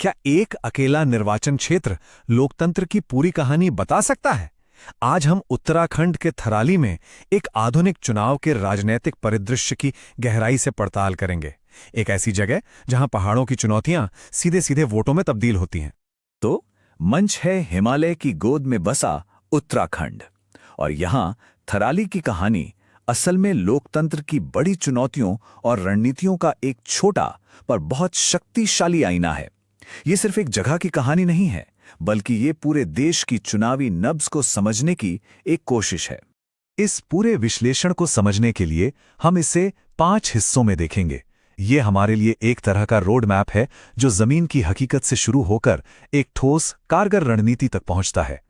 क्या एक अकेला निर्वाचन क्षेत्र लोकतंत्र की पूरी कहानी बता सकता है? आज हम उत्तराखंड के थराली में एक आधुनिक चुनाव के राजनीतिक परिदृश्य की गहराई से पड़ताल करेंगे। एक ऐसी जगह जहां पहाड़ों की चुनौतियां सीधे सीधे वोटों में तब्दील होती हैं। तो मंच है हिमालय की गोद में बसा उत्तराखंड, और यहाँ थराली की कहानी असल में लोकतंत्र की बड़ी चुनौतियों और रणनीतियों का एक छोटा पर बहुत शक्तिशाली आईना है। ये सिर्फ एक जगह की कहानी नहीं है, बल्कि ये पूरे देश की चुनावी नब्ज को समझने की एक कोशिश है। इस पूरे विश्लेषण को समझने के लिए हम इसे 5 हिस्सों में देखेंगे। ये हमारे लिए एक तरह का रोड मैप है जो जमीन की हकीकत से शुरू होकर एक ठोस कारगर रणनीति तक पहुंचता है।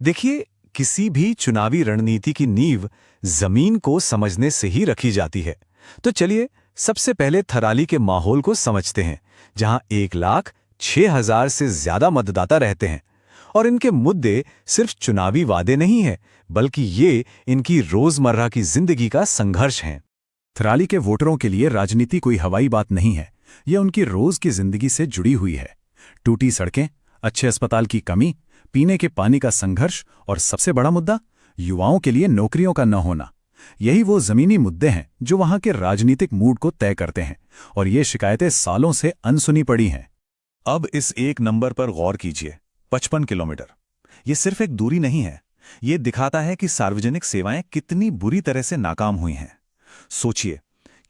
देखिए, किसी भी चुनावी रणनीति की नींव जमीन को समझने से ही रखी जाती है। तो चलिए सबसे पहले थराली के माहौल को समझते हैं, जहां 1,06,000 से ज्यादा मतदाता रहते हैं। और इनके मुद्दे सिर्फ चुनावी वादे नहीं हैं, बल्कि ये इनकी रोजमर्रा की जिंदगी का संघर्ष हैं। थराली के वोटरों के लिए राजनीति कोई हवाई बात नहीं है, यह उनकी रोज की जिंदगी से जुड़ी हुई है। टूटी सड़कें, अच्छे अस्पताल की कमी, पीने के पानी का संघर्ष और सबसे बड़ा मुद्दा युवाओं के लिए नौकरियों का न होना। यही वो जमीनी मुद्दे हैं जो वहां के राजनीतिक मूड को तय करते हैं, और ये शिकायतें सालों से अनसुनी पड़ी हैं। अब इस एक नंबर पर गौर कीजिए, 55 किलोमीटर। ये सिर्फ एक दूरी नहीं है, ये दिखाता है कि सार्वजनिक सेवाएं कितनी बुरी तरह से नाकाम हुई हैं। सोचिए,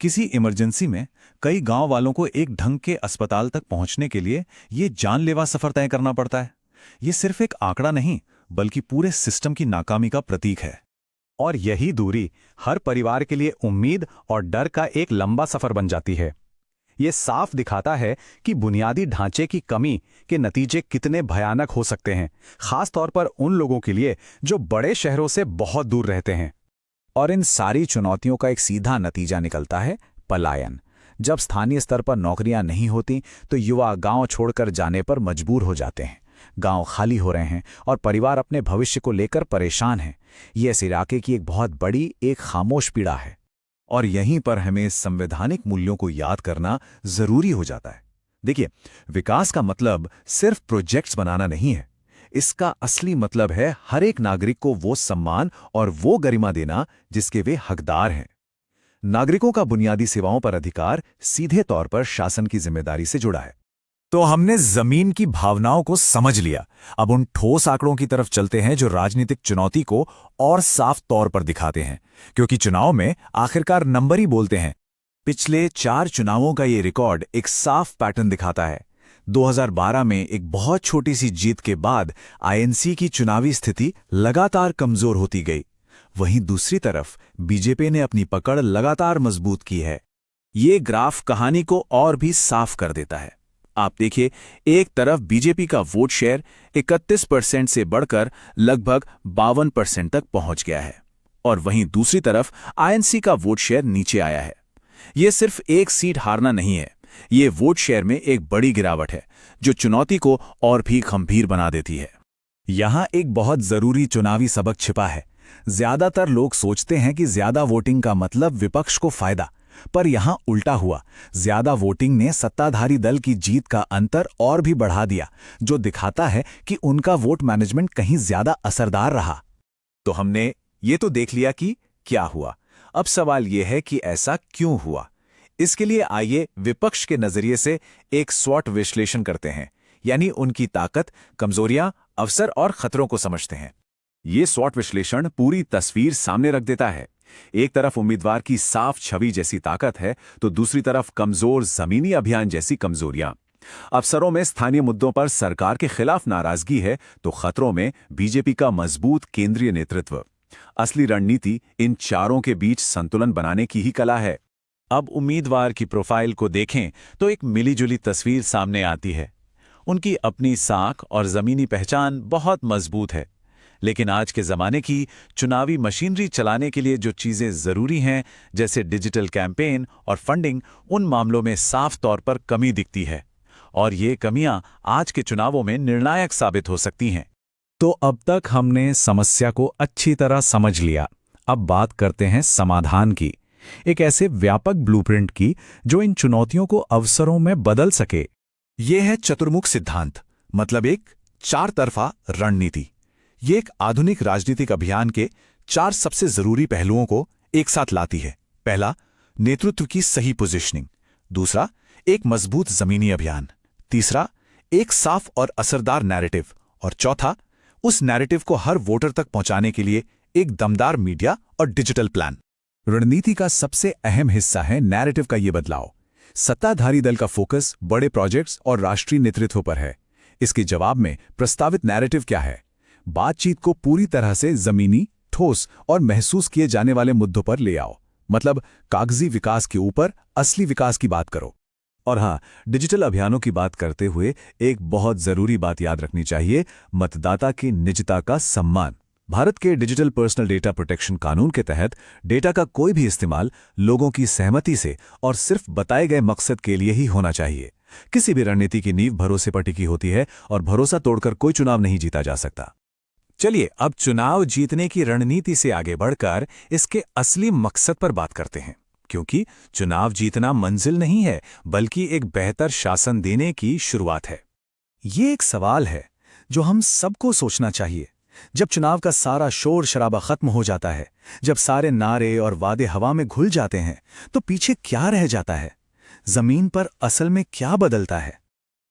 किसी इमरजेंसी में कई गांव वालों को एक ढंग के अस्पताल तक पहुंचने के लिए ये जानलेवा सफर तय करना पड़ता है। ये सिर्फ एक आंकड़ा नहीं, बल्कि पूरे सिस्टम की नाकामी का प्रतीक है। और यही दूरी हर परिवार के लिए उम्मीद और डर का एक लंबा सफर बन जाती है। ये साफ दिखाता है कि बुनियादी ढांचे की कमी के नतीजे कितने भयानक हो सकते हैं, खास तौर पर उन लोगों के लिए जो बड़े शहरों से बहुत दूर रहते हैं। और इन सारी चुनौतियों का एक सीधा नतीजा निकलता है पलायन। जब स्थानीय स्तर पर नौकरियां नहीं होती तो युवा गांव छोड़कर जाने पर मजबूर हो जाते हैं। गांव खाली हो रहे हैं और परिवार अपने भविष्य को लेकर परेशान हैं। ये इस इलाके की एक बहुत बड़ी, एक खामोश पीड़ा है। और यहीं पर हमें संवैधानिक मूल्यों को याद करना जरूरी हो जाता है। देखिए, विकास का मतलब सिर्फ प्रोजेक्ट्स बनाना नहीं है। इसका असली मतलब है हर एक नागरिक को वो सम्मान और वो गरिमा देना जिसके वे हकदार हैं। नागरिकों का बुनियादी सेवाओं पर अधिकार सीधे तौर पर शासन की जिम्मेदारी से जुड़ा है। तो हमने जमीन की भावनाओं को समझ लिया। अब उन ठोस आंकड़ों की तरफ चलते हैं जो राजनीतिक चुनौती को और साफ तौर पर दिखाते हैं, क्योंकि चुनाव में आखिरकार नंबर ही बोलते हैं। पिछले 4 चुनावों का ये रिकॉर्ड एक साफ पैटर्न दिखाता है। 2012 में एक बहुत छोटी सी जीत के बाद आईएनसी की चुनावी स्थिति लगातार कमजोर होती गई। वहीं दूसरी तरफ बीजेपी ने अपनी पकड़ लगातार मजबूत की है। ये ग्राफ कहानी को और भी साफ कर देता है। आप देखिए, एक तरफ बीजेपी का वोट शेयर 31% से बढ़कर लगभग 52% तक पहुंच गया है, और वहीं दूसरी तरफ आईएनसी का वोट शेयर नीचे आया है। यह सिर्फ एक सीट हारना नहीं है, ये वोट शेयर में एक बड़ी गिरावट है जो चुनौती को और भी गंभीर बना देती है। यहां एक बहुत जरूरी चुनावी सबक छिपा है। ज्यादातर लोग सोचते हैं कि ज्यादा वोटिंग का मतलब विपक्ष को फायदा, पर यहां उल्टा हुआ। ज्यादा वोटिंग ने सत्ताधारी दल की जीत का अंतर और भी बढ़ा दिया, जो दिखाता है कि उनका वोट मैनेजमेंट कहीं ज्यादा असरदार रहा। तो हमने ये तो देख लिया कि क्या हुआ। अब सवाल यह है कि ऐसा क्यों हुआ। इसके लिए आइए विपक्ष के नजरिए से एक स्वॉट विश्लेषण करते हैं, यानी उनकी ताकत, कमजोरियां, अवसर और खतरों को समझते हैं। ये स्वॉट विश्लेषण पूरी तस्वीर सामने रख देता है। एक तरफ उम्मीदवार की साफ छवि जैसी ताकत है, तो दूसरी तरफ कमजोर जमीनी अभियान जैसी कमजोरियां। अफसरों में स्थानीय मुद्दों पर सरकार के खिलाफ नाराजगी है, तो खतरों में बीजेपी का मजबूत केंद्रीय नेतृत्व। असली रणनीति इन चारों के बीच संतुलन बनाने की ही कला है। अब उम्मीदवार की प्रोफाइल को देखें तो एक मिलीजुली तस्वीर सामने आती है। उनकी अपनी साख और जमीनी पहचान बहुत मजबूत है, लेकिन आज के ज़माने की चुनावी मशीनरी चलाने के लिए जो चीज़ें ज़रूरी हैं, जैसे डिजिटल कैंपेन और फंडिंग, उन मामलों में साफ तौर पर कमी दिखती है, और ये कमियां आज के चुनावों में निर्णायक साबित हो सकती हैं। तो अब तक हमने समस्या को अच्छी तरह समझ लिया। अब बात करते हैं समाधान की, एक ऐसे व्यापक ब्लूप्रिंट की जो इन चुनौतियों को अवसरों में बदल सके। ये है चतुर्मुख सिद्धांत, मतलब एक चार तरफा रणनीति। ये एक आधुनिक राजनीतिक अभियान के चार सबसे जरूरी पहलुओं को एक साथ लाती है। पहला, नेतृत्व की सही पोजीशनिंग। दूसरा, एक मजबूत जमीनी अभियान। तीसरा, एक साफ और असरदार नैरेटिव। और चौथा, उस नैरेटिव को हर वोटर तक पहुंचाने के लिए एक दमदार मीडिया और डिजिटल प्लान। रणनीति का सबसे अहम हिस्सा है नैरेटिव का ये बदलाव। सत्ताधारी दल का फोकस बड़े प्रोजेक्ट्स और राष्ट्रीय नेतृत्व पर है। इसके जवाब में प्रस्तावित नैरेटिव क्या है? बातचीत को पूरी तरह से जमीनी, ठोस और महसूस किए जाने वाले मुद्दों पर ले आओ। मतलब कागजी विकास के ऊपर असली विकास की बात करो। और हाँ, डिजिटल अभियानों की बात करते हुए एक बहुत जरूरी बात याद रखनी चाहिए, मतदाता की निजता का सम्मान। भारत के डिजिटल पर्सनल डेटा प्रोटेक्शन कानून के तहत डेटा का कोई भी इस्तेमाल लोगों की सहमति से और सिर्फ बताए गए मकसद के लिए ही होना चाहिए। किसी भी रणनीति की नींव भरोसे पर टिकी होती है और भरोसा तोड़कर कोई चुनाव नहीं जीता जा सकता। चलिए अब चुनाव जीतने की रणनीति से आगे बढ़कर इसके असली मकसद पर बात करते हैं, क्योंकि चुनाव जीतना मंजिल नहीं है बल्कि एक बेहतर शासन देने की शुरुआत है। ये एक सवाल है जो हम सबको सोचना चाहिए। जब चुनाव का सारा शोर शराबा खत्म हो जाता है, जब सारे नारे और वादे हवा में घुल जाते हैं, तो पीछे क्या रह जाता है? जमीन पर असल में क्या बदलता है?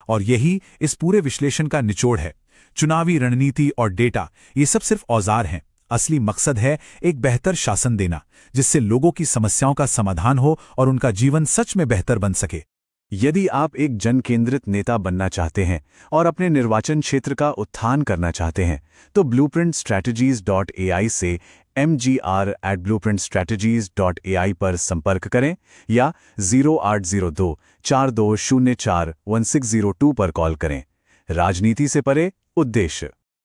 और यही इस पूरे विश्लेषण का निचोड़ है। चुनावी रणनीति और डेटा ये सब सिर्फ औजार हैं। असली मकसद है एक बेहतर शासन देना, जिससे लोगों की समस्याओं का समाधान हो और उनका जीवन सच में बेहतर बन सके। यदि आप एक जन केंद्रित नेता बनना चाहते हैं और अपने निर्वाचन क्षेत्र का उत्थान करना चाहते हैं, तो blueprintstrategies.ai से mgr@blueprintstrategies.ai पर संपर्क करें या 0802 4204 1602 पर कॉल करें। राजनीति से परे उद्देश्य।